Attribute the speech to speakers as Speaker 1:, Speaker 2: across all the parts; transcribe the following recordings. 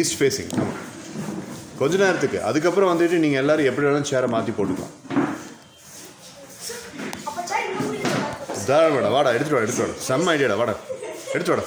Speaker 1: East facing. கொஞ்ச நேரத்துக்கு. அதுக்கப்புறம் வந்துட்டு நீங்கள் எல்லோரும் எப்படி வேணாலும் சேரை மாற்றி போட்டுக்கலாம். தாராளம் வாடா, எடுத்துட்டு வாடா. செம்ம ஐடியாடா, வாடா எடுத்து வாடா.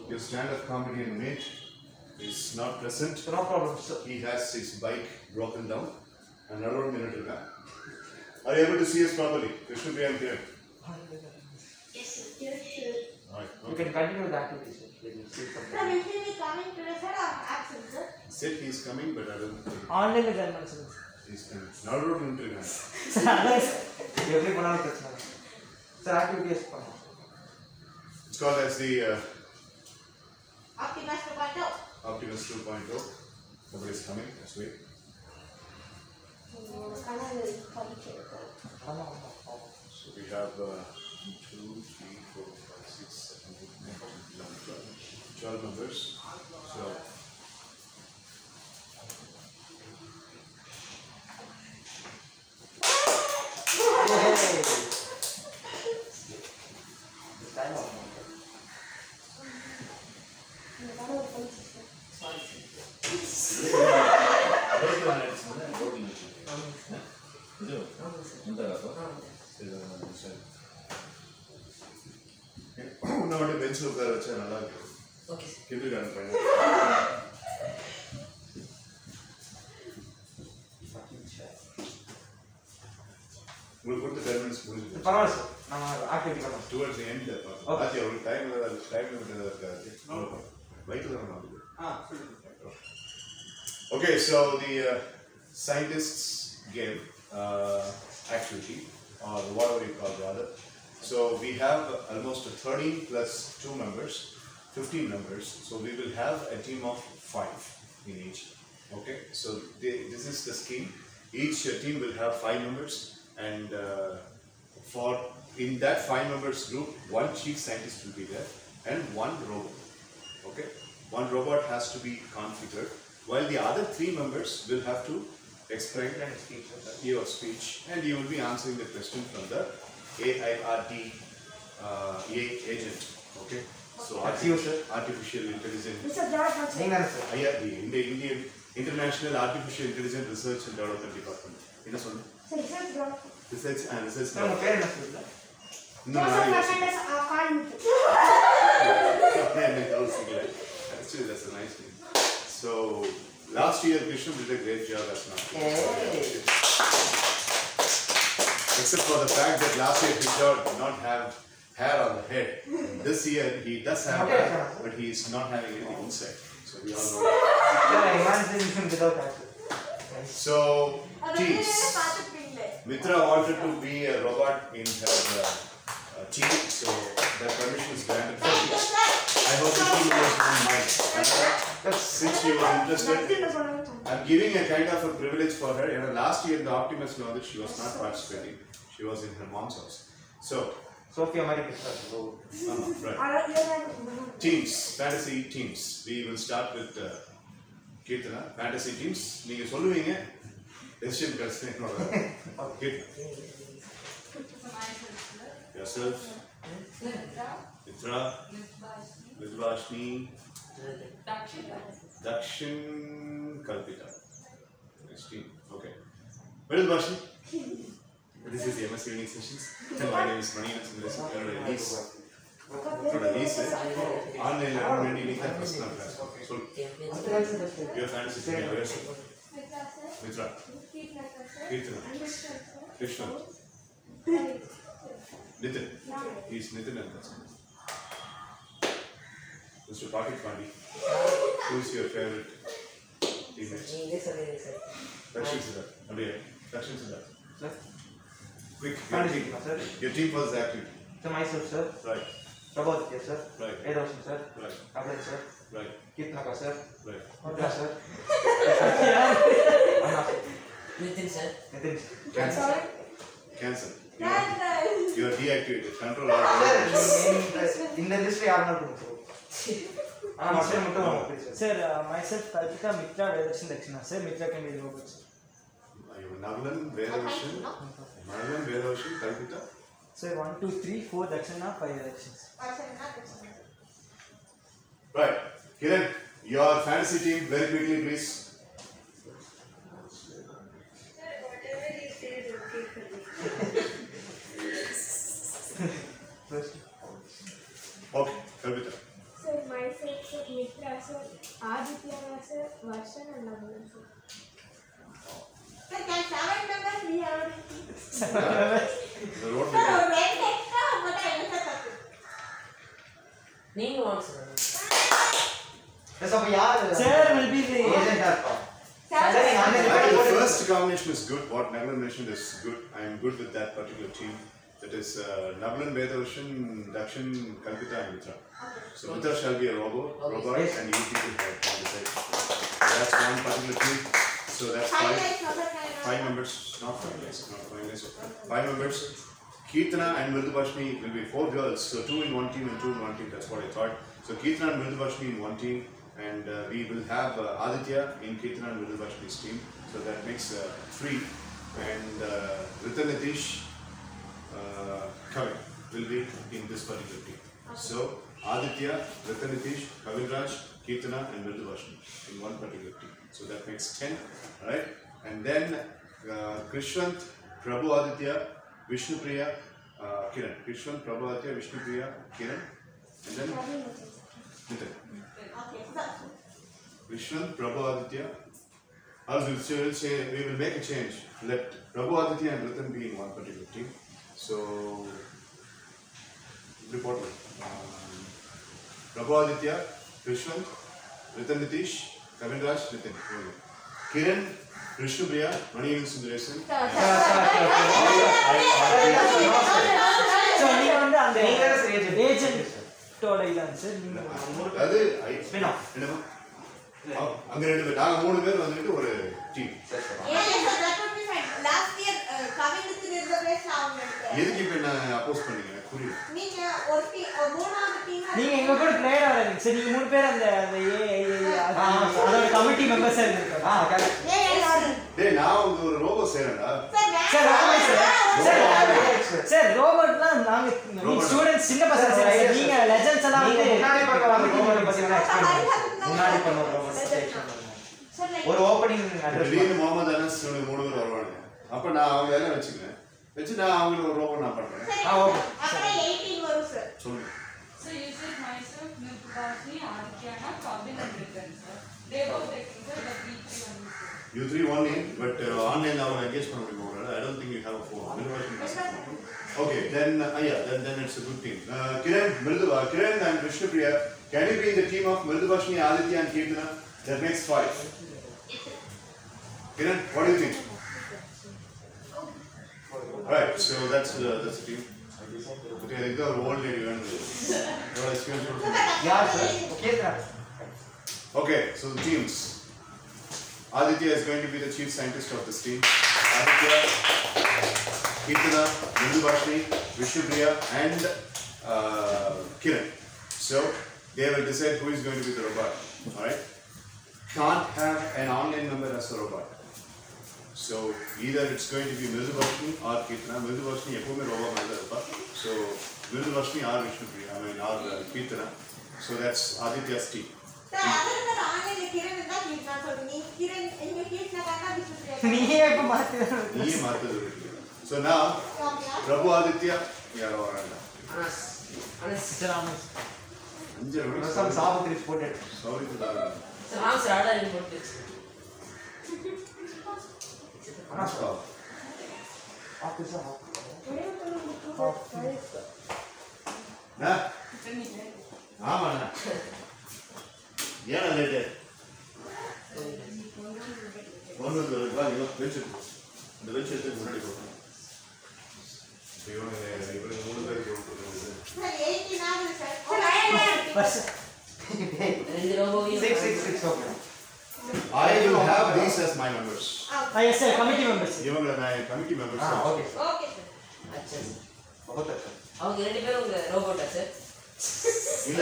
Speaker 1: Your stand-up comedian mate is not present.
Speaker 2: No problem, sir.
Speaker 1: He has his bike broken down. And another minute. Are you able to see us properly? Krishna Priya and Kiran?
Speaker 3: Yes, sir.
Speaker 1: Alright.
Speaker 2: You can continue the activity, sir.
Speaker 3: Sir, will he be coming today, sir, or absent, sir?
Speaker 1: Said he is coming, but I don't think
Speaker 2: Online the German, sir.
Speaker 1: he is coming. Another minute.
Speaker 2: Sir, every one of us. Sir, activity is fun.
Speaker 1: It's called as the
Speaker 3: Optimus 2.0.
Speaker 1: Optimus 2.0. Nobody is coming. Let's wait. So we have 2, 3, 4, 5, 6, 7, 8, 9, 10, 11, 12 members. So உன்னோட பெஞ்சில் உட்கார வச்சா நல்லா இருக்கும்.
Speaker 2: Okay.
Speaker 1: Kindergarten பையன். உங்களுக்கு கொடுத்த 10 minutes முடிஞ்சு.
Speaker 2: பரவாயில்ல சார், நம்ம ஆக்டிவிட்டி பண்ணலாம்.
Speaker 1: Towards the end பாத்தி அவருக்கு டைம் லிமிட் இருக்காது. லைட் தான் வந்து. Okay, so the scientists gave activity or whatever you call rather. So we have almost 13 plus 2 members, 15 members. So we will have a team of 5 in each. Okay, so this is the scheme. Each team will have 5 members, and for in that 5 members group, one chief scientist will be there and one robot. Okay, one robot has to be configured, while the other 3 members will have to explain your speech, and you will be answering the question from the AIRT agent. Okay, so artificial intelligence. IRD, Indian International Artificial Intelligence Research and Development Department. What is it? Research and research. No, actually that's a nice name. So last year Krishna did a great job as well. Except for the fact that last year Krishna did not have hair on the head. This year he does have hair, but he is not having anything inside. So we all know that. So teams. Mitra wanted to be a robot in her team, so that permission is granted for teams. I hope the team was in mind. Since she was interested, I'm giving a kind of a privilege for her. You know, last year in the Optimus knowledge, she was not participating. She was in her mom's house. So,
Speaker 2: Sophia Marie
Speaker 1: right. Teams, fantasy teams. We will start with Kirtana. Fantasy teams. You will say decision Kirtana. Yourself. Mitra. Vidvashni. Dakshin Kalpita. Next team. Okay. Where is Vashi? This is the MS Training Sessions. My name is Mani. Online learning first class. So, your fantasy team. Mitra. Kirtana. Krishna. Nitin. He's Nitin and that's Mr. Patit Pandi. Who is your favorite teammate? Dakshin Siddharth. Dakshin Siddharth.
Speaker 2: Sir.
Speaker 1: Quick.
Speaker 2: Pandit, sir.
Speaker 1: Your team was active.
Speaker 2: So myself, sir.
Speaker 1: Right.
Speaker 2: Prabhat, sir.
Speaker 1: Right.
Speaker 2: Edoshan, sir.
Speaker 1: Right.
Speaker 2: Abhay, sir.
Speaker 1: Right.
Speaker 2: Kitnaka, sir.
Speaker 1: Right.
Speaker 2: Mudra, sir. Anna, sir.
Speaker 4: Nitin sir.
Speaker 2: Nitin.
Speaker 1: Cancer. Cancer. You are deactivated. Control
Speaker 2: Sir,
Speaker 1: R.
Speaker 2: in the list, we are not doing so.
Speaker 5: Sir, myself, Kalpika, Mitra, Vedarshan, Dakshina. Sir, Mitra can be removed.
Speaker 1: Nagalan, Vedavishan, Kalpita.
Speaker 5: Sir, 1, 2, 3, 4 Dakshina, 5 elections.
Speaker 1: Right. Kiran, your fantasy team, very quickly, please. Okay, Kalpita.
Speaker 6: Sir, myself, sir, Mitra, sir, Aditya, sir, Varshan and Nagalan, sir.
Speaker 3: Sir, can 7 members be our team?
Speaker 1: The road
Speaker 3: Sir,
Speaker 1: will
Speaker 3: one extra, but I am not.
Speaker 4: Name what sir?
Speaker 2: So, yaar,
Speaker 5: Sir will be the
Speaker 2: agent are
Speaker 1: the first combination is good. What Nagalan mentioned is good. I am good with that particular team. That is Nagalan, Vedavishan, Dakshin, Kalpita and Mitra. So Mitra shall be a robot and you people have decide. That's one particular team. So that's five members, not 5 guys, not 5 guys. 5 members. Kirtana and Mridubashni will be 4 girls. So 2 in one team and 2 in one team. That's what I thought. So Kirtana and Mridubashni in one team. And we will have Aditya in Kirtana and Mridubashni's team. So that makes 3. And Ritan Nitish, Kavin will be in this particular team. So Aditya, Ritan Nitish, Kavin Raj, Kirtana and Mridubashni in one particular team. So that makes 10, right? And then Krishwant, Prabhu Aditya, Vishnupriya, Kiran. Krishwant, Prabhu Aditya, Vishnupriya, Kiran. And then Nitin. Vishwant, Prabhu Aditya. Also, we will say we will make a change. Let Prabhu Aditya and Ritan be in one particular team. So, report. Prabhu Aditya, Krishwant, Ritan Nitish, Kavin Raj, Nitin. Kiran, Vishnupriya, Maniyan Sundaresan.
Speaker 5: So, you are the agent. Told I answer.
Speaker 1: That is, spin off. அங்க ரெண்டு பேர் நாங்க 3 பேர் வந்துட்டு ஒரு team.
Speaker 3: Last year கவினுக்கு இருந்த base ஆவுங்க.
Speaker 1: எதுக்கு இப்ப நான் அப்போஸ் பண்ணீங்க? புரியல.
Speaker 3: நீங்க ஒரு டீம் மூணாவது டீம்
Speaker 5: நீங்க எங்க கூட பிளேயர் ஆறீங்க. சரி நீங்க 3 பேர் அந்த அதோட கமிட்டி மெம்பர்ஸ் இருக்காங்க.
Speaker 1: டேய் நான் ஒரு ரோபோ சேரேன்டா.
Speaker 5: சார் ரோபோட்லாம் நாங்க ஸ்டூடண்ட்ஸ் சின்ன பசங்க சார் நீங்க லெஜெண்ட்ஸ் எல்லாம் வந்து
Speaker 2: முன்னாடி பண்ண ரோபோட் பத்தி வேணா எக்ஸ்பிளைன் முன்னாடி பண்ண ரோபோட் ஒரு ஓபனிங் அட்ரஸ்
Speaker 1: திடீர்னு முகமது அனஸ் 3 பேர் வருவாங்க. அப்ப நான் அவங்க எல்லாம் வச்சுக்கிறேன். வச்சு நான் அவங்களுக்கு ஒரு ரோபோ நான் பண்றேன்.
Speaker 3: ஓகே. அப்புறம் 18 வரும் சார்.
Speaker 1: சொல்லுங்க.
Speaker 7: So you said myself, Mridubashni, Aditya, Kavin and Ritan, sir. They both taking sir, but we 3 only.
Speaker 1: You 3 only, but online now engage பண்ண முடியுமா? I don't think you have a phone. Okay, then then it's a good team. Kiran and Vishnupriya, can you be in the team of Mridubashni, Aditya and Kirtana? That makes 5. Kiran, what do you think? Right, so that's the team. Okay, I think the old lady went
Speaker 2: यार sir okay sir
Speaker 1: Okay, so the teams. Aditya is going to be the chief scientist of this team. Aditya, Kirtana, Mridubashni, Vishnupriya and Kiran. So they will decide who is going to be the robot. Alright? Can't have an online member as a robot. So either it's going to be Mridubashni or Kirtana. Mridubashni எப்பவுமே robot மாதிரி இருப்பா. So Mridubashni or Vishnupriya, or Kirtana. So that's Aditya's team.
Speaker 3: Sir அதனால ஆன்லைன்ல கிரண் இருந்தா please நான் சொல்றேன். கிரண் எங்க கேஸ்ல காட்டா விஷ்ணுப்ரியா.
Speaker 5: நீயே இப்ப மாத்து.
Speaker 1: நீயே மாத்துது. So now Prabhu Aditya யாரோ வராங்க.
Speaker 4: Anas.
Speaker 5: Sir, Anas.
Speaker 2: some சாபத்திரி போட்டட்
Speaker 1: Sorry for that.
Speaker 4: Sir, I'm sir, I report this.
Speaker 1: Anas.
Speaker 2: ஆஃபீஸா
Speaker 1: ஆமாண்ணா ஏன்னா லேட்டு ஒன்று பெஞ்ச் இந்த பெஞ்ச் எடுத்து முன்னாடி போகணும் இவனுக்கு 3 பேருக்கு
Speaker 3: சார் 18 ஆகுது சார்
Speaker 4: ரெண்டு ரோபோவையும்
Speaker 2: 666 okay
Speaker 1: I will have these as my members.
Speaker 5: Yes sir, committee members.
Speaker 1: இவங்க நான் committee members
Speaker 2: okay
Speaker 3: okay sir
Speaker 4: அச்சா
Speaker 2: बहुत अच्छा
Speaker 4: அவங்க ரெண்டு பேரும் உங்க ரோபோட்டா சார்
Speaker 1: இல்ல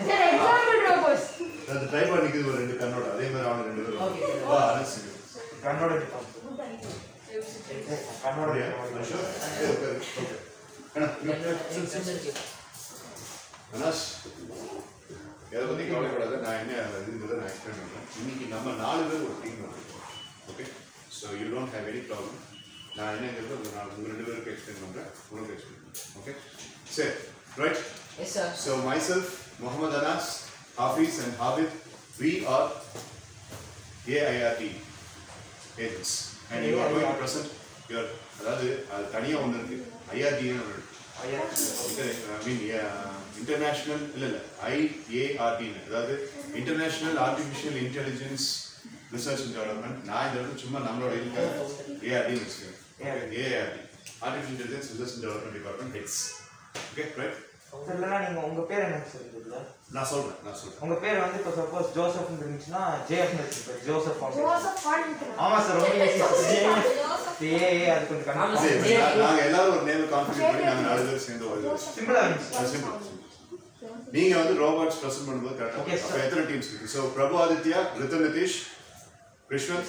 Speaker 6: சார் எக்ஸாம்பிள் ரோபோஸ்
Speaker 1: அந்த ட்ரை பண்ணிக்குது ஒரு 2 கண்ணோட அதே மாதிரி அவன 2 பேரும்
Speaker 4: Okay.
Speaker 1: வா அனஸ்
Speaker 2: கண்ணோட டிஃபரன்ஸ் கண்ணோட
Speaker 1: ஓகே அனஸ் எதை பத்தி கவலைப்படாத நான் என்ன இதுங்கிறத நான் எக்ஸ்பிளைன் பண்றேன் இன்னைக்கு நம்ம 4 பேர் ஒரு டீம் வந்திருக்கோம் okay so you don't have any problem நான் என்னங்கிறது நான் உங்க 2 பேருக்கு எக்ஸ்பிளைன் பண்றேன் உனக்கு எக்ஸ்பிளைன் பண்றேன் ஓகே சரி right
Speaker 4: yes sir
Speaker 1: So myself, Muhammad Anas, Hafiz and Habib, we are AIRT agents and you are going to present your அதாவது அது தனியாக ஒன்று இருக்கு ஐஆர்டின்னு ஒன்று இன்டர்நேஷ்னல் இல்லை ஐஏஆர்டின்னு அதாவது international artificial intelligence research and development நான் இந்த இடத்துல சும்மா நம்மளோட இதுக்காக ஏஆர்டின்னு வச்சுக்கேன் ART artificial intelligence research and development department heads okay right
Speaker 2: இல்லைன்னா நீங்க உங்க பேர் என்ன சொல்றீங்க
Speaker 1: நான் சொல்றேன்
Speaker 2: உங்க பேர் வந்து இப்போ சப்போஸ் ஜோசப் இருந்துச்சுன்னா ஜேஎஃப் இருக்கு ஜோசப்
Speaker 6: ஜோசப் ஃபாண்ட்
Speaker 2: ஆமா சார் ரொம்ப ஈஸி ஏ அது கொஞ்சம் கன்ஃபியூஸ்
Speaker 1: நாங்க எல்லாரும் ஒரு நேம் கான்ஃபிகர் பண்ணி நாங்க 4 பேர் சேர்ந்து வருது
Speaker 2: சிம்பிளா இருந்துச்சு
Speaker 1: சிம்பிள் நீங்க வந்து ரோபோட்ஸ் பிரசன்ட் பண்ணும்போது கரெக்டா
Speaker 2: Okay, sir.
Speaker 1: அப்ப எத்தனை டீம்ஸ் இருக்கு so Prabhu Aditya Rithan Nitish Krishnan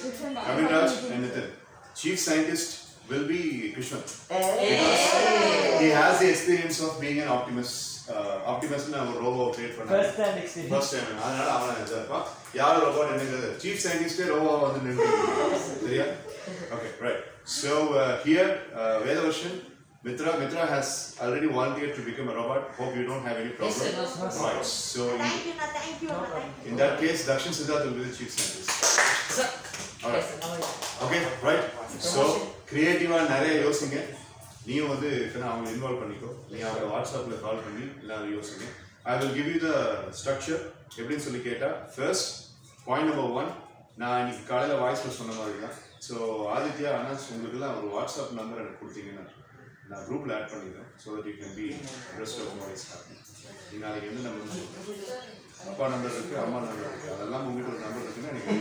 Speaker 1: Kavinraj and Nithin chief scientist will be Krishnan he has the experience of being an optimist optimist na ஒரு ரோபோ கிரியேட் பண்ணாரு
Speaker 5: First hand experience.
Speaker 1: First time அதனால அவன் இதா இருப்பான் யார் ரோபோட் என்னங்கிறது சீஃப் சயின்டிஸ்டே ரோபோ வந்து நின்று சரியா okay right so here Vedavarshan Mitra has already volunteered to become a robot. Hope you don't have any problem.
Speaker 4: Yes, sir.
Speaker 1: Right. So
Speaker 3: thank you
Speaker 1: in that case, Dakshin Siddharth will be the chief scientist.
Speaker 4: Sir
Speaker 1: Alright. Okay, right. So creative ஆ நிறைய யோசிங்க. நீயும் வந்து இப்பனா அவங்க involve பண்ணிக்கோ. நீ அவங்க வாட்ஸ்அப்ல கால் பண்ணி எல்லாம் யோசிங்க. I will give you the structure. எப்படின்னு சொல்லி கேட்டா first point number 1 நான் இன்னைக்கு காலையில வாய்ஸ்ல சொன்ன மாதிரி தான். So ஆதித்யா அனஸ் உங்களுக்குலாம் ஒரு வாட்ஸ்அப் நம்பர் எனக்கு கொடுத்தீங்கன்னா நான் குரூப்ல ஆட் பண்ணிடுறேன் so that you can be rest of what is happening. நீ நாளைக்கு எந்த நம்பர் அப்பா நம்பர் இருக்கு அம்மா நம்பர் இருக்கு அதெல்லாம் உங்ககிட்ட ஒரு நம்பர் இருக்குன்னா எனக்கு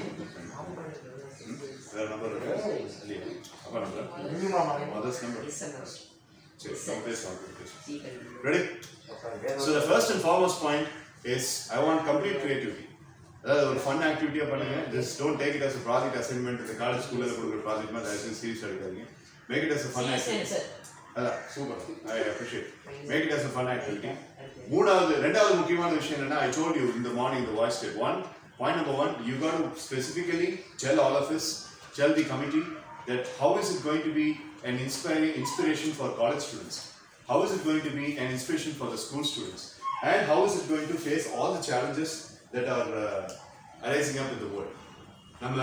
Speaker 1: வேற நம்பர் இருக்கு இல்லையா அப்பா நம்பர் மதர்ஸ் நம்பர் சரி நம்ம பேசலாம் ready so the first and foremost point is I want complete creativity அதாவது ஒரு ஃபன் ஆக்டிவிட்டியா பண்ணுங்க just don't take it as a project assignment இந்த காலேஜ் ஸ்கூல்ல கொடுக்குற ப்ராஜெக்ட் மாதிரி தயவுசெய்து சீரியஸ் எடுக்காதீங்க make it as a fun activity
Speaker 4: sir
Speaker 1: super I appreciate make it as a fun activity ரெண்டாவது முக்கியமான விஷயம் என்னன்னா I told you in the morning the voice tip point number 1 you got to specifically tell all of us tell the committee that how is it going to be an inspiration for college students how is it going to be an inspiration for the school students and how is it going to face all the challenges that are arising up in the world நம்ம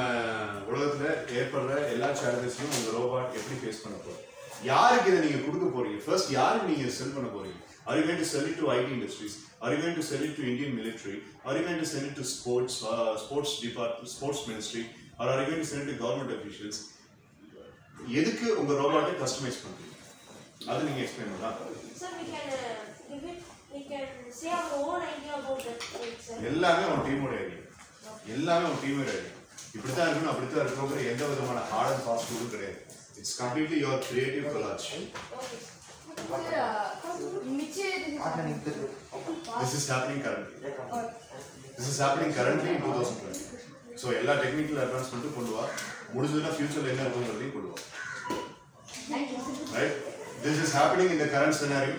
Speaker 1: உலகத்துல ஏற்படுற எல்லா சேலஞ்சஸையும் உங்க robot எப்படி face பண்ண போறோம் யாருக்கு இதை நீங்க கொடுக்க போறீங்க ஃபர்ஸ்ட் யாருக்கு நீங்க செல் பண்ண போறீங்க are you going to sell it to IT industries are you going to sell it to Indian military are you going to sell it to sports department sports ministry or are you going to sell it to government officials எதுக்கு உங்க ரோபோட்டை customise பண்றீங்க அது நீங்க explain பண்ணலாம்
Speaker 3: sir we can say our own idea about that sir
Speaker 1: எல்லாமே உங்க டீமோட idea எல்லாமே உங்க டீமோட ஐடியா இப்படித்தான் இருக்கணும் அப்படித்தான் இருக்கணுங்கிற எந்த விதமான ஹார்ட் அண்ட் ஃபாஸ்ட் ரூலும் கிடையாது it's completely your creative collage This is happening currently in 2020 so எல்லா டெக்னிக்கல் அட்வான்ஸ்மெண்ட்டும் கொண்டு வா முடிஞ்சதுன்னா ஃபியூச்சர்ல என்ன இருக்குங்கிறதையும் கொண்டு வா right this is happening in the current scenario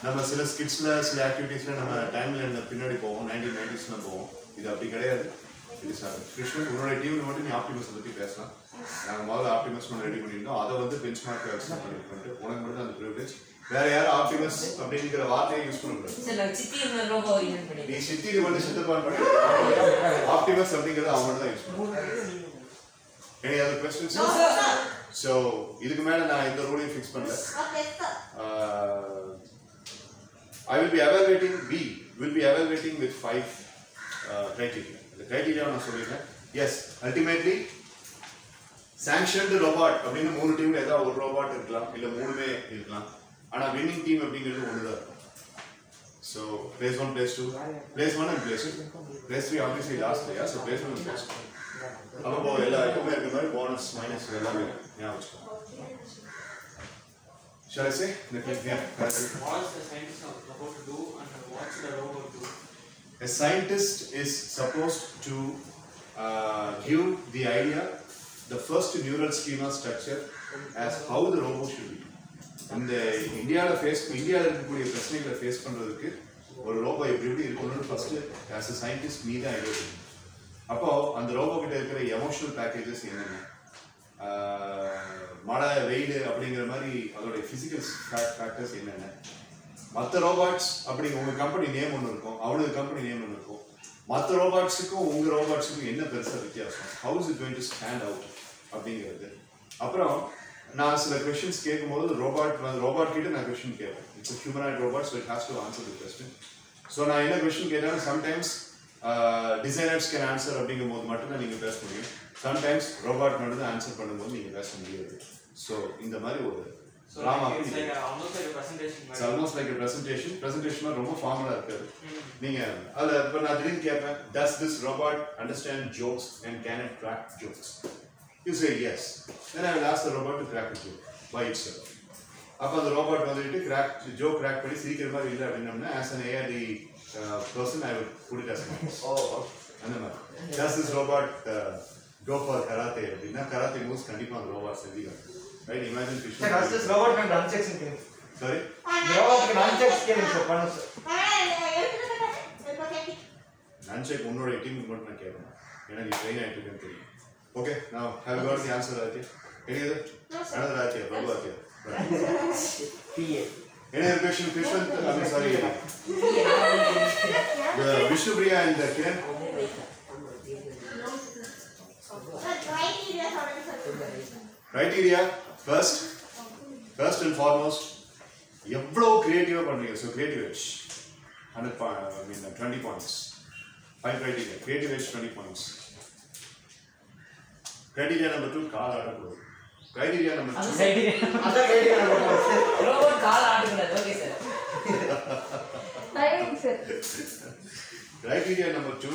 Speaker 1: நம்ம சில ஸ்கிட்ஸ்ல சில ஆக்டிவிட்டீஸ்ல நம்ம டைம்ல பின்னாடி போவோம் 1990s போவோம் இது அப்படி கிடையாது இது சார் கிருஷ்ணன் உன்னோட டீம்ல மட்டும் நீ ஆப்டிமஸ் பத்தி பேசலாம் நாங்க முதல்ல ஆப்டிமஸ் ரெடி பண்ணியிருந்தோம் அதை வந்து பெஞ்ச் மார்க் பண்ணிட்டு உனக்கு மட்டும் அந்த ப்ரிவிலேஜ் வேற யாரும் ஆப்டிமஸ் அப்படிங்கிற வார்த்தையை யூஸ் பண்ணக்கூடாது
Speaker 4: சார் நான் சித்தி இந்த ரோபோ இன்வென்ட் பண்ணி
Speaker 1: நீ சித்தி வந்து சித்தப்பான் பண்ணி ஆப்டிமஸ் அப்படிங்கிறது அவங்க மட்டும் தான் யூஸ் பண்ணுவாங்க any other questions
Speaker 4: No, sir.
Speaker 1: So இதுக்கு மேல நான் இந்த ரூலையும் ஃபிக்ஸ் பண்ணல.
Speaker 3: Okay, sir.
Speaker 1: I will be evaluating with 5 criteria. The criteria நான் சொல்லிட்டேன். Yes, ultimately sanctioned robot அப்படின மூணு டீம்ல ஏதாவது ஒரு robot இருக்கலாம் இல்ல மூணுமே இருக்கலாம். ஆனா winning team அப்படிங்கிறது ஒன்னு தான் இருக்கும். So place 1, place 2, place 1 and place 2. Place 3 obviously last year, so place 1 and place 2. அப்போ எல்லா எப்பவுமே இருக்கிற மாதிரி போனஸ் மைனஸ் எல்லாமே ஞாபகம் வச்சுக்கோங்க. Shall I say?
Speaker 2: What is the scientist supposed to do and what's the robot do?
Speaker 1: A scientist is supposed to give the idea, the first neural schema structure as how the robot should be. இந்த இந்தியாவில் இருக்கக்கூடிய பிரச்சனைகளை face பண்ணுறதுக்கு ஒரு robot எப்படி இருக்கணும்னு first as a scientist நீ தான் ஐடியா பண்ணணும். அப்போ அந்த ரோபோ கிட்ட இருக்கிற எமோஷனல் பேக்கேஜஸ் என்னென்ன, மழை வெயில் அப்படிங்கிற மாதிரி அதோடைய ஃபிசிக்கல் ஃபேக்டர்ஸ் என்னென்ன, மற்ற ரோபாட்ஸ் அப்படி உங்கள் கம்பெனி நேம் ஒன்று இருக்கும், அவனுக்கு கம்பெனி நேம் ஒன்று இருக்கும், மற்ற ரோபாட்ஸுக்கும் உங்கள் ரோபாட்ஸுக்கும் என்ன பெருசாக வித்தியாசம், how is it going to stand out அப்படிங்கிறது. அப்புறம் நான் சில கொஸ்டின்ஸ் கேட்கும்போது ரோபாட் கிட்ட நான் கொஸ்டின் கேட்பேன். It's humanoid robot, so it has to answer the question. So நான் என்ன கொஸ்டின் கேட்டாலும் சம்டைம்ஸ் டிசைனர்ஸ் கேன் ஆன்சர் அப்படிங்கும் போது மட்டும்தான் நீங்கள் பேச முடியும். சம்டைம்ஸ் ரோபாட் மட்டும் தான் ஆன்சர் பண்ணும்போது நீங்கள் பேச முடியாது. ஸோ இந்த மாதிரி ஒரு drama almost like presentation. Presentation ரொம்ப ஃபார்மலாக இருக்காது. நீங்கள் அதில் இப்போ நான் திடீர்னு கேட்பேன், does this robot understand jokes and can it crack jokes? You say yes. Then I will ask the robot to crack a joke by itself. அப்போ அந்த ரோபாட் வந்துட்டு ஜோக் கிராக் பண்ணி சிரிக்கிற மாதிரி இல்லை அப்படின்னோம்னா as an ARD person I would put it as an அந்த மாதிரி. Does this robot go for karate அப்படின்னா karate moves கண்டிப்பாக அந்த ரோபாட் செஞ்சுக்கலாம். Right? Imagine Krishna.
Speaker 2: Does this robot can run checks in game?
Speaker 1: Sorry?
Speaker 2: Robot can run checks game sir. Pannu sir.
Speaker 1: Run check உன்னோட டீமுக்கு மட்டும் நான் கேட்கணும். ஏன்னா நீ ட்ரெயின் ஆகிட்டு இருக்கேன்னு தெரியும். Okay, now have you got the answer, Aditya? Any other?
Speaker 3: No, sir.
Speaker 1: Another Aditya, Prabhu Aditya. Right.
Speaker 5: PA.
Speaker 1: Any other question, Krishnan? I'm sorry. Vishnu Priya and Kiran? Criteria, first and foremost, எவ்வளோ creative பண்ணுறீங்க. So creative edge, 20 points. 5 criteria, creative edge 20 points. Criteria number 2, கால் ஆடக்கூடாது. Criteria number 2.
Speaker 2: Other criteria number 4.
Speaker 4: Robot கால் ஆடக்கூடாது. Okay sir.
Speaker 6: Timing, sir.
Speaker 1: Criteria number 2,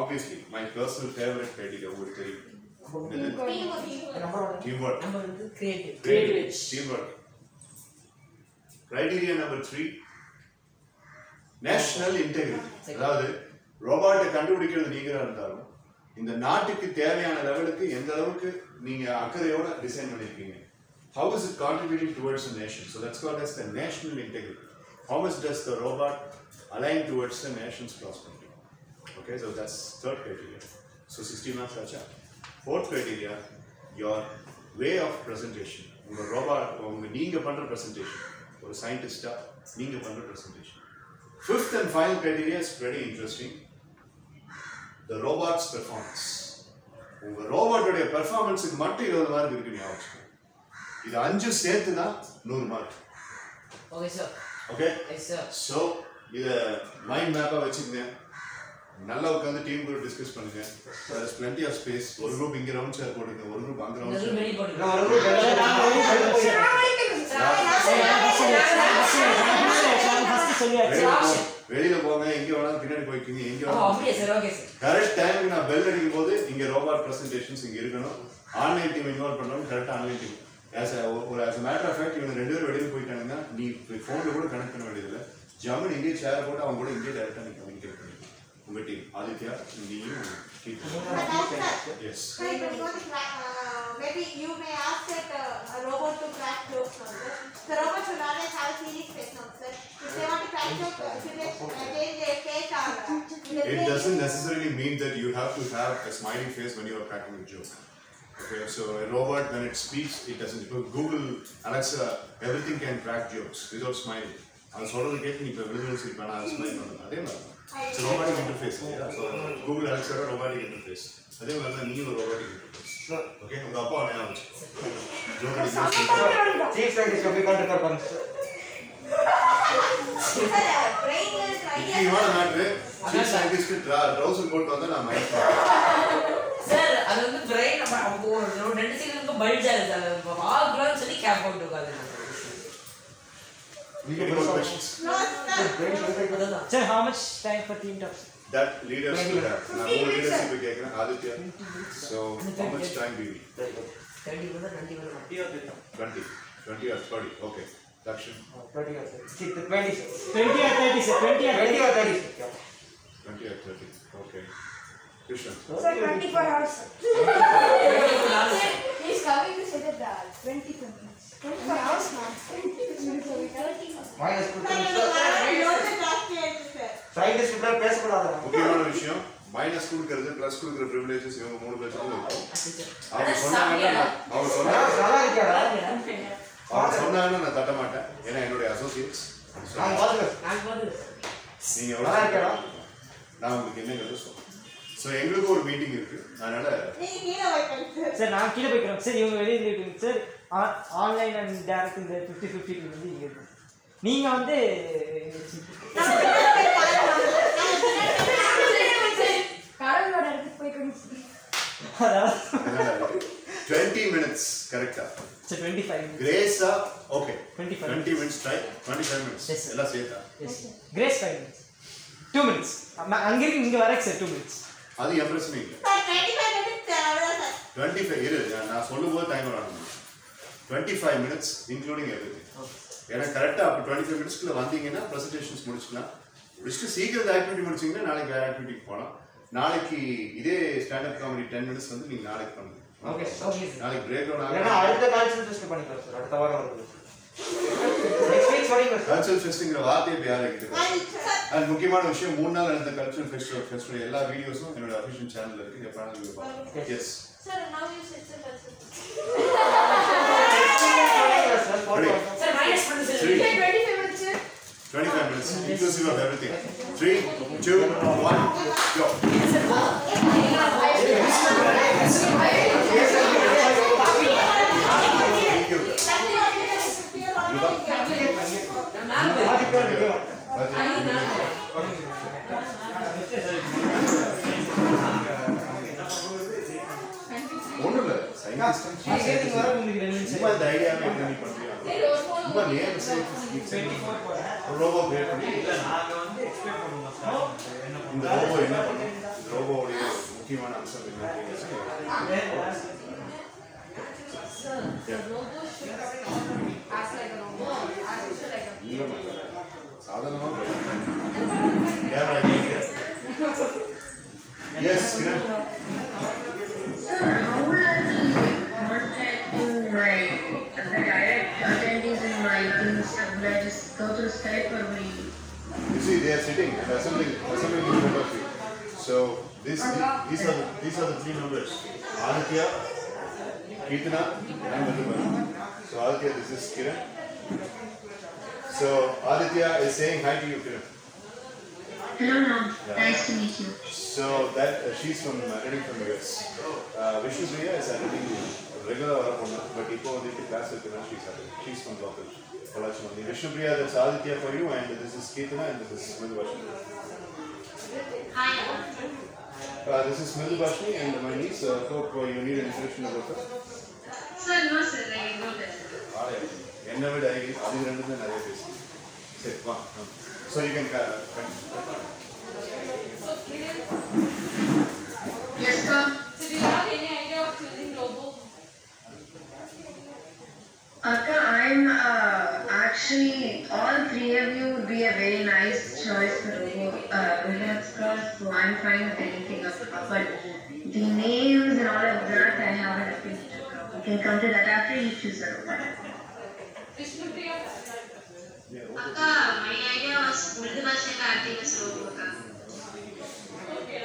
Speaker 1: obviously my personal favorite criteria உங்களுக்கு தெரியும். Teamwork.
Speaker 4: நம்ம வந்து creative.
Speaker 1: Teamwork. Criteria number 3, national integrity. அதாவது ரோபாட்டை கண்டுபிடிக்கிறது நீங்களா இருந்தாலும் இந்த நாட்டுக்கு தேவையான லெவலுக்கு எந்த அளவுக்கு நீங்க அக்கறையோட டிசைன் பண்ணிருக்கீங்க. How is it contributing towards the nation? So that's called as the national integrity. How much does the robot align towards the nation's prosperity? Okay, so that's third criteria. So 60 marks acha. Fourth criteria, your way of presentation. உங்க robot நீங்க பண்ற presentation. ஒரு scientist-ஆ நீங்க பண்ற presentation. Fifth and final criteria is pretty interesting. The robot's performance. உங்க ரோபோட்டோட பெர்ஃபார்மன்ஸுக்கு மட்டும் 20 mark இருக்கு ஞாபகம். இது 5 சேர்த்து தான் 100 mark.
Speaker 4: Okay sir.
Speaker 1: Okay?
Speaker 4: Yes sir.
Speaker 1: So இத மைண்ட் மேப்பா வச்சுக்கங்க. நல்லா உட்கார்ந்து டீம் கூட டிஸ்கஸ் பண்ணுங்க. There is plenty of space. ஒரு குரூப் இங்க ரவுண்ட் சேர் போடுங்க, ஒரு குரூப் அங்க ரவுண்ட் சேர்.
Speaker 4: வெளிய போடுங்க.
Speaker 2: ஒரு குரூப்
Speaker 1: வெளியில போங்க, எங்க வேணாலும் பின்னாடி போய்க்கிங்க, எங்க
Speaker 4: அப்படியே சார். Okay sir.
Speaker 1: கரெக்ட் டைமுக்கு நான் பெல் அடிக்கும் போது இங்க ரோபாட் பிரசன்டேஷன்ஸ் இங்க இருக்கணும். ஆன்லைன் டீம் இன்வால்வ் பண்ணணும். கரெக்டா online team as a matter of fact இவங்க ரெண்டு பேரும் வெளியில போயிட்டாங்கன்னா நீ போன்ல கூட கனெக்ட் பண்ண வேண்டியதில்லை. ஜாமன் இங்கே சேர் போட்டு அவங்க கூட இங்கே டைரக்டா நீ கம்யூனிகேட் பண்ணி உங்க டீம் ஆதித்யா நீயும் yes.
Speaker 3: Maybe you may ask that a robot to crack jokes on this. The robot should always have a serious face on this. If they want to crack jokes, should they change their face or?
Speaker 1: It doesn't necessarily mean that you have to have a smiling face when you are cracking a joke. Okay, so a robot when it speaks, it doesn't. Google, Alexa, everything can crack jokes without smiling. அது சொல்றது கேட்டு நீ இப்போ விழுந்து சிரிப்பேன் நான் smile பண்ணுறேன். அதே மாதிரி தான் robotic interface. So Google Alexa robotic interface. அதே மாதிரி தான் நீ ஒரு robotic interface. ஓகே உங்க அப்பா ஞாபகம் வச்சு
Speaker 2: चीफ साइंटिस्ट कभी कॉन्टैक्ट कर पाएंगे
Speaker 1: முக்கியமான மேட்ரு சீஃப் சயின்டிஸ்ட் ட்ரவுசர் போட்டு வந்தா நான் மைண்ட்
Speaker 4: சார் அது வந்து பிரெயின் நம்ம ஒரு 2 செகண்ட்க்கு பல்ஜ் ஆகுது அது ஆகுறன்னு சொல்லி கேப் போட்டு உட்கார்ந்து
Speaker 5: Sir, how much time for team talks?
Speaker 1: that leaders to have நான் மூணு leadership கேக்குறேன் Aditya so how much time do you need
Speaker 4: 30 வந்தா 20 வரும்
Speaker 1: 20 or 30 okay Dakshin
Speaker 2: 20 or 30
Speaker 5: 20 or 30, sir. 20 or 30.
Speaker 2: 20 or 30
Speaker 1: 20 or 30 okay Krishna
Speaker 6: Sir, 24 hours. He's coming to say that 24 minutes. 24 hours now.
Speaker 2: minus 2
Speaker 3: sir.
Speaker 2: Scientist கூட பேச கூடாது
Speaker 1: முக்கியமான விஷயம் minus கொடுக்கிறது plus கொடுக்கிற privileges இவங்க மூணு பேருக்கு இருக்கும் அவங்க சொன்னாங்கன்னா
Speaker 2: நல்லா இருக்காடா
Speaker 1: அவங்க சொன்னாங்கன்னா நான் தட்ட மாட்டேன் ஏன்னா என்னுடைய அசோசியேட்ஸ்
Speaker 2: நான் பாருங்க
Speaker 1: நீங்க எவ்வளவு
Speaker 2: இருக்கடா
Speaker 1: நான் உங்களுக்கு என்னங்கிறது சொல்றேன் ஸோ எங்களுக்கு ஒரு மீட்டிங் இருக்கு அதனால
Speaker 3: நீங்க கீழே வைக்கணும்
Speaker 5: சார் நான் கீழே போய்க்கிறோம் சார் இவங்க வெளியே இருக்கீங்க சார் ஆன்லைன் அண்ட் டேரக்ட் இந்த 50-50 வந்து இங்கே இருக்கு நீங்க வந்து
Speaker 6: கடலோட இடத்துக்கு போயிட்டு
Speaker 1: 20 minutes கரெக்டா
Speaker 5: சார் 25 minutes.
Speaker 1: கிரேஸா okay
Speaker 5: 25
Speaker 1: 20 minutes try 25 minutes
Speaker 5: Yes, sir.
Speaker 1: எல்லாம் சேர்த்தா
Speaker 5: எஸ் கிரேஸ் 5 minutes 2 minutes அங்க இருந்து இங்க வரக்கு சார் 2 minutes
Speaker 1: அது என் பிரச்சனை இல்லை
Speaker 3: சார் 25 minutes அவ்வளவுதான் சார்
Speaker 1: 25 இரு நான் சொல்லும்போது டைம் வரணும் 25 minutes including everything ஏன்னா கரெக்டா அப்ப 25 minutesக்குள்ள வந்தீங்கன்னா பிரசன்டேஷன்ஸ் முடிச்சுக்கலாம் முடிச்சுட்டு சீக்கிரம் ஆக்டிவிட்டி முடிச்சீங்கன்னா நாளைக்கு வேற ஆக்டிவிட்டிக்கு போகலாம் நாளைக்கு இதே ஸ்டாண்டப் காமெடி 10 minutes வந்து நீங்க நாளைக்கு பண்ணுங்க
Speaker 2: ஓகே
Speaker 1: நாளைக்கு பிரேக் டவுன்
Speaker 2: ஏன்னா
Speaker 1: ஆகும்
Speaker 2: அடுத்த கல்ச்சரல் ஃபெஸ்ட் பண்ணிக்கலாம் சார் அடுத்த வாரம் வருது நெக்ஸ்ட் வீக் சொல்றீங்க சார்
Speaker 1: கல்ச்சரல் ஃபெஸ்ட்ங்கிற வார்த்தையை இப்ப யாரை கிட்ட
Speaker 3: சார்
Speaker 1: அது முக்கியமான விஷயம் 3 நாள் நடந்த கல்ச்சரல் ஃபெஸ்டிவல் எல்லா வீடியோஸும் என்னோட அஃபிஷியல் சேனல்ல இருக்கு எப்ப நீங்க பாருங்க yes
Speaker 3: sir now you sit sir
Speaker 4: sir minus பண்ணு sir
Speaker 6: 25 minutes, sir.
Speaker 1: 25 minutes inclusive of everything 3 2 1 go thank you ஒண்ணும் இல்ல சயின்டிஸ்ட்
Speaker 5: நீங்க வர உங்களுக்கு 2 minutes
Speaker 1: சும்மா இந்த ஐடியாவை என்ன பண்றீங்க சும்மா நேம் சேஃப்
Speaker 5: 24
Speaker 1: ரோபோ கிரியேட் பண்ணி
Speaker 5: நாங்க வந்து எக்ஸ்பெக்ட் பண்ணுவோம் சார்
Speaker 1: இந்த ரோபோ என்ன பண்ணும் ரோபோவுடைய முக்கியமான அம்சம் என்ன சாதாரணமா S You see, they are sitting and assembling in front of you. So these are the 3 members: Aditya, Keetana, and Madhuban. So Aditya, this is Kiran. So Aditya is saying hi to you, Kiran.
Speaker 8: Hello, ma'am.
Speaker 1: Yeah.
Speaker 8: Nice to meet you.
Speaker 1: So that she's from attending from US. Vishnu Priya is attending regular but இப்போ வந்து class இருக்குனா she's from local. Vishnu Priya, that's Aditya for you, and this is Keetana, and this is Madhubashni.
Speaker 8: Hi.
Speaker 1: This is Madhubashni and my niece. Hope you need an introduction about her.
Speaker 8: Sir, no, sir. I know that.
Speaker 1: என்ன விட அது ரெண்டு தான் நிறைய பேசும் சரி வா so you can
Speaker 8: Yes, sir.
Speaker 7: So do you have any idea of choosing robo?
Speaker 8: Akka, I'm actually all 3 of you would be a very nice choice for Robots class, so I'm fine with anything of but the names and all of that I haven't finished. You can come to that after you choose a robot.
Speaker 7: Vishnu Priya?
Speaker 8: Akka, my idea was Mridubhasha Artemis robot.
Speaker 7: Okay,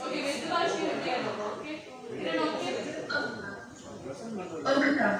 Speaker 7: okay, Vidyavarshi will be a robot, okay? Kiran, okay?
Speaker 8: Okay, sir.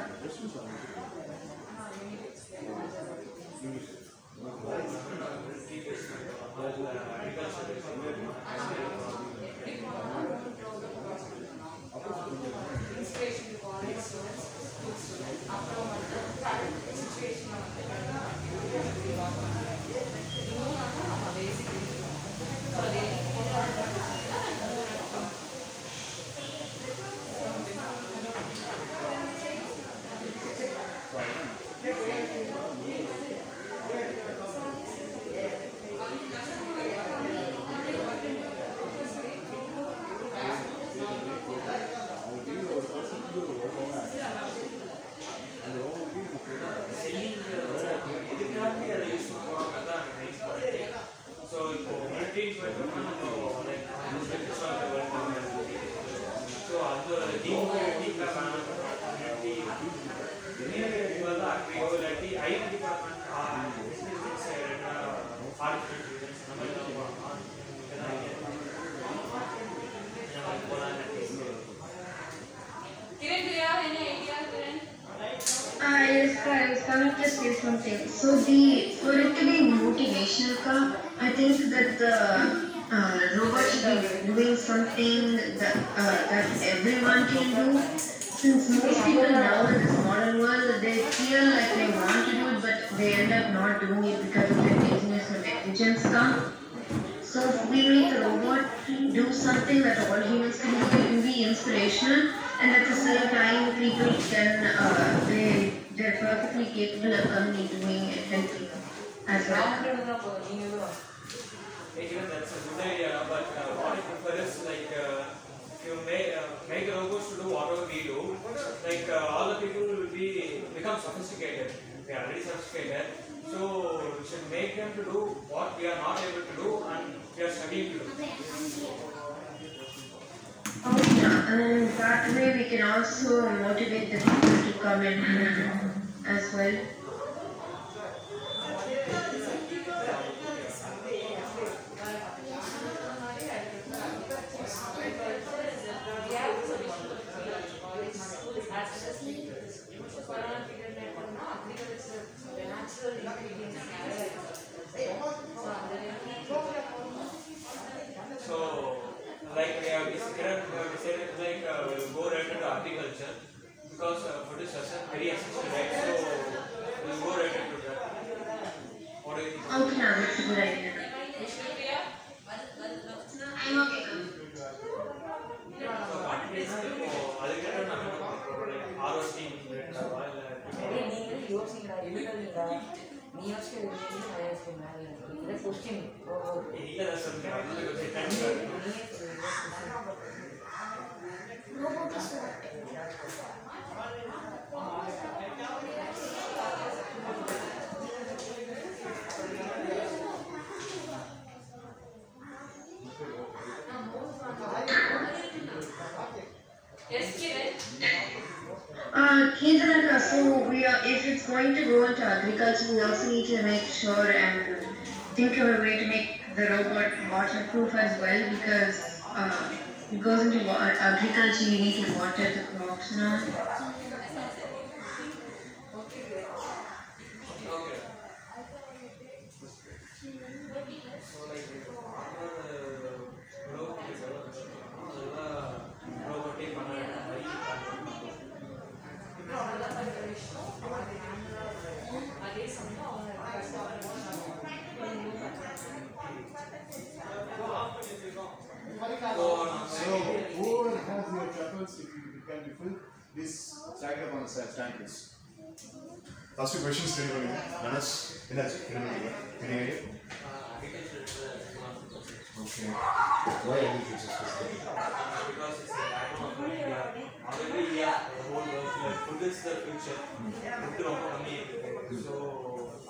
Speaker 8: Yes, guys, can I just say something? So for it to be motivational, I think that the robot should be doing something that everyone can do. Since most people now in this modern world, they feel like they want to do it, but they end up not doing it because of their laziness or negligence. So if we make the robot do something that all humans can do, it will be inspirational, and at the same time, people can they're perfectly capable of coming and doing it helping as well.
Speaker 2: Even that's a good idea, but what I prefer is like if you make robots to do whatever we do, like all the people will become sophisticated. They are already sophisticated, so we should make them to do what we are not able to do and we are studying to do.
Speaker 8: Yeah, and that way we can also motivate the people to come and as well.
Speaker 2: So, like we have decided like we'll go right into agriculture because food is very essential, right? So we'll go right into that. What do you think?
Speaker 8: Okay, now that's a good idea. I'm okay.
Speaker 2: So participants agriculture harvesting
Speaker 8: Kendra, so if it's going to go into agriculture, we also need to make sure and think of a way to make the robot waterproof as well, because it goes into agriculture, you need to water the crops now.
Speaker 1: So, who has your chapels, if you can be full, please stack up on the side, stand please. Last two questions, anybody? Manas, any idea? Okay. Why agriculture specifically?
Speaker 2: Because it's a backbone of India. Already, the whole world, food is the future. Food ரொம்ப கம்மி இருக்கு. So,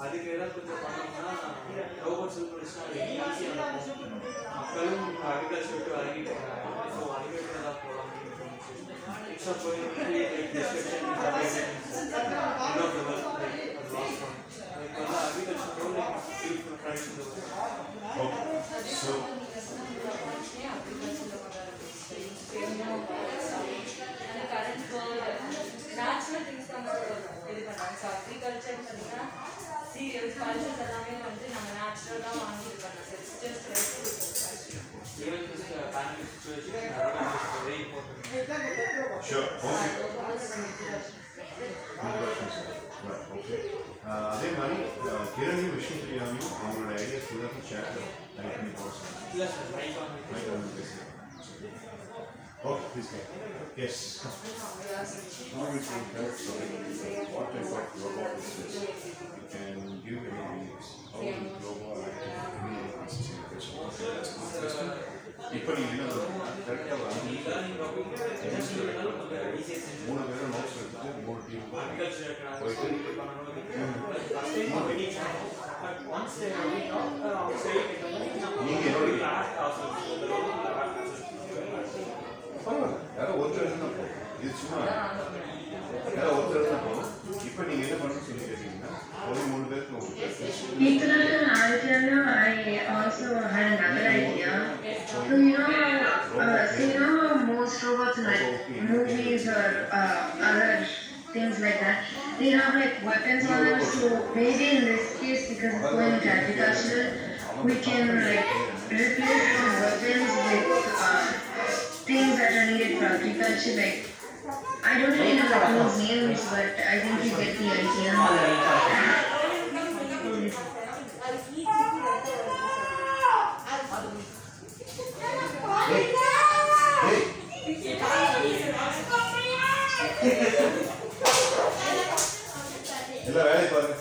Speaker 2: அதுக்கு ஏதாவது கொஞ்சம் பண்ணோம்னா robots use பண்ணி ஈஸியாக இருக்கும். மக்களும் agriculture விட்டு விலகிட்டு இருக்காங்க. So, agriculture தான் போகலாம். It's not going to be like description in the end of the world, like the last one. Like agriculture role like beautiful tradition.
Speaker 1: Okay. So,
Speaker 4: natural things நம்ம இது பண்றாங்க. So agriculture பார்த்தீங்கன்னா cereals, pulses எல்லாமே வந்து நம்ம natural தான் வாங்கி இது பண்ணலாம்.
Speaker 2: Even this pandemic situation, awareness is very important.
Speaker 1: Sure. Okay. Okay. அதே மாதிரி கிரணையும் விஷ்ணு பிரியாமையும் அவங்களோட ஐடியா ஃபுல்லாக சேட்டில் டைப் பண்ணி போட சொன்னாங்க.
Speaker 2: Yes, sir. Right on.
Speaker 1: Okay, please go. Yes.
Speaker 9: How we can help what type of robot is this? You can give any names. How the robot any question. இப்போ நீங்க என்ன சொல்றீங்க கரெக்டாக மூணு பேரும் நோட்ஸ் எடுத்துட்டு மூணு டீம் போயிட்டு நீங்க என்னோட யாரோ ஒருத்தர் எழுதுனா போதும் இது சும்மா யாரோ ஒருத்தர் எழுதுனா போதும் இப்போ நீங்க என்ன பண்ணணும்னு சொல்லி கேட்டீங்கன்னா ஒரு மூணு பேருக்கு
Speaker 8: International Aditya, I also had another idea. So most robots in like movies or other things like that, they have like weapons on them. So maybe in this case, because it's going into agriculture, we can like replace those weapons with things that are needed for agriculture. Like I don't really know the tools' names, but I think you get the idea.
Speaker 1: எல்லா வேலையை பாருங்க